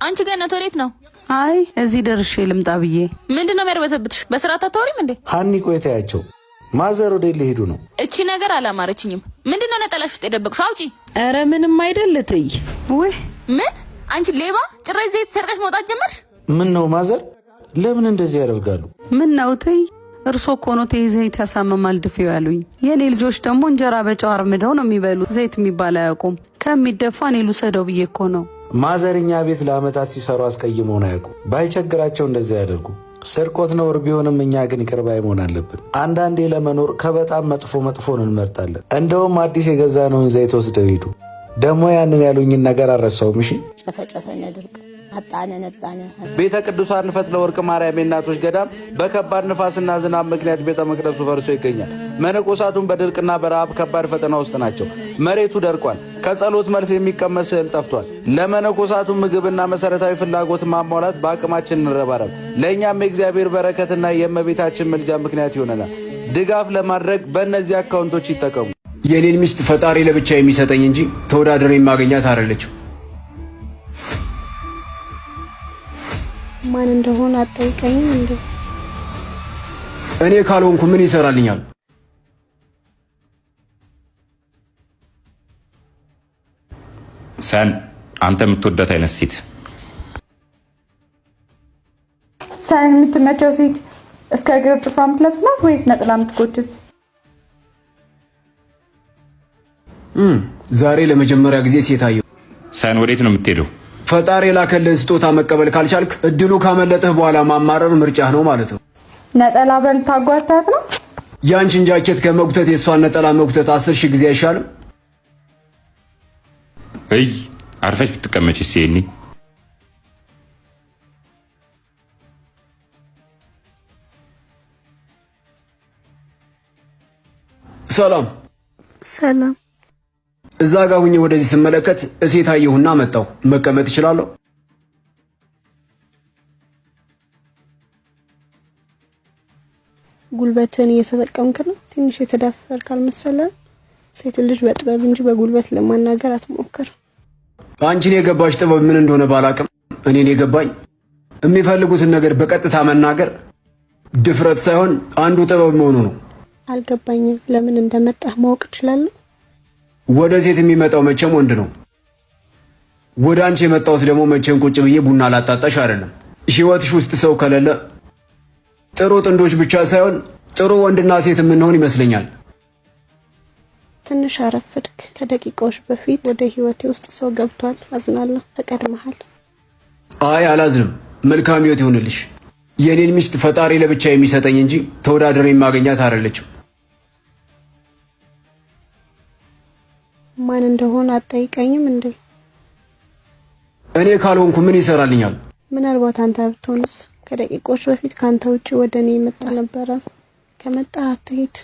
አንቺ ገና ተወሬት ነው? አይ እዚህ ደርሼ ልምጣ ብዬ። ምንድነው የሚያርበተብትሽ? በስርዓት አታወሪም እንዴ? ሃኒ ቆይታያቸው ማዘር ወደ ሊሄዱ ነው። እቺ ነገር አላማረችኝም። ምንድነው ነጠላሽ ውስጥ የደበቅሽው? አውጪ። አረ ምንም አይደልትይ። ወይ ምን? አንቺ ሌባ! ጭራሽ ዘይት ሰርቀሽ መውጣት ጀመርሽ? ምን ነው ማዘር ለምን እንደዚህ ያደርጋሉ? ምን ነው ተይ፣ እርሶ እኮ ነው ዘይት ያሳመማል ድፌው ያሉኝ። የኔ ልጆች ደግሞ እንጀራ በጨው አርምደው ነው የሚበሉት። ዘይት የሚባል አያውቁም። ከሚደፋ እኔ ልውሰደው ብዬ እኮ ነው። ማዘርኛ ቤት ለአመታት ሲሰሩ አስቀይመውን አያውቁ። ባይቸግራቸው እንደዚህ ያደርጉ። ስርቆት ነውር ቢሆንም እኛ ግን ይቅር ባይ መሆን አለብን። አንዳንዴ ለመኖር ከበጣም መጥፎን እንመርጣለን። እንደውም አዲስ የገዛነውን ዘይት ወስደው ሂዱ። ደግሞ ያንን ያሉኝን ነገር አረሳውም። እሺ ጨፈጨፈነ ድርቅ አጣነ ነጣነ ቤተ ቅዱሳን ፈትለ ወርቅ ማርያም የእናቶች ገዳም በከባድ ንፋስና ዝናብ ምክንያት ቤተ መቅደሱ ፈርሶ ይገኛል። መነኮሳቱን በድርቅና በረሃብ ከባድ ፈተና ውስጥ ናቸው። መሬቱ ደርቋል። ከጸሎት መልስ የሚቀመስ ስዕል ጠፍቷል። ለመነኮሳቱ ምግብና መሰረታዊ ፍላጎት ማሟላት በአቅማችን እንረባረብ። ለእኛም የእግዚአብሔር በረከትና የእመቤታችን ምልጃ ምክንያት ይሆነናል። ድጋፍ ለማድረግ በእነዚህ አካውንቶች ይጠቀሙ። የኔን ሚስት ፈጣሪ ለብቻ የሚሰጠኝ እንጂ ተወዳድሬ የማገኛት አይደለችም። ማን እንደሆነ አጠይቀኝም እንዴ? እኔ ካልሆንኩ ምን ይሰራልኛል? ሰን አንተ የምትወዳት አይነት ሴት ሰን የምትመቸው ሴት እስከ እግር ጥፍሯ የምትለብስ ናት ወይስ ነጥላ የምትጎትት? ዛሬ ለመጀመሪያ ጊዜ ሴት አየሁ። ሰን ወዴት ነው የምትሄደው? ፈጣሪ ላከልን ስጦታ መቀበል ካልቻልክ እድሉ ካመለጠህ በኋላ ማማረር ምርጫህ ነው ማለት ነው። ነጠላ ብለህ ልታጓታት ነው? ያንቺን ጃኬት ከመጉተት የሷን ነጠላ መጉተት 10,000 ጊዜ አይሻልም? እይ አርፈሽ ብትቀመጪ ሲኒ። ሰላም ሰላም። እዛ ጋር ሁኜ ወደዚህ ስመለከት እሴት አየሁና መጣሁ። መቀመጥ እችላለሁ? ጉልበትን እየተጠቀምክ ነው። ትንሽ የተዳፈርክ አልመሰለህ? ሴት ልጅ በጥበብ እንጂ በጉልበት ለማናገር አትሞክር። አንቺን የገባሽ ጥበብ ምን እንደሆነ ባላቅም እኔን የገባኝ የሚፈልጉትን ነገር በቀጥታ መናገር ድፍረት ሳይሆን አንዱ ጥበብ መሆኑ ነው። አልገባኝም። ለምን እንደመጣህ ማወቅ እችላለሁ? ወደ ሴት የሚመጣው መቼም ወንድ ነው። ወደ አንቺ የመጣሁት ደግሞ መቼም ቁጭ ብዬ ቡና ላጣጣሽ አይደለም። ህይወትሽ ውስጥ ሰው ከሌለ ጥሩ ጥንዶች ብቻ ሳይሆን ጥሩ ወንድና ሴት የምንሆን ይመስለኛል። ትንሽ አረፍድክ። ከደቂቃዎች በፊት ወደ ህይወቴ ውስጥ ሰው ገብቷል። አዝናለሁ። ተቀድመሃል። አይ አላዝንም። መልካም ህይወት ይሁንልሽ። የኔን ሚስት ፈጣሪ ለብቻ የሚሰጠኝ እንጂ ተወዳድሬ የማገኛት አይደለችም። ማን እንደሆነ አጠይቀኝም እንዴ? እኔ ካልሆንኩ ምን ይሰራልኛል? ምናልባት አንተ ብትሆንስ? ከደቂቆች በፊት ካንተ ውጪ ወደኔ የመጣ ነበረ። ከመጣ አትሄድ።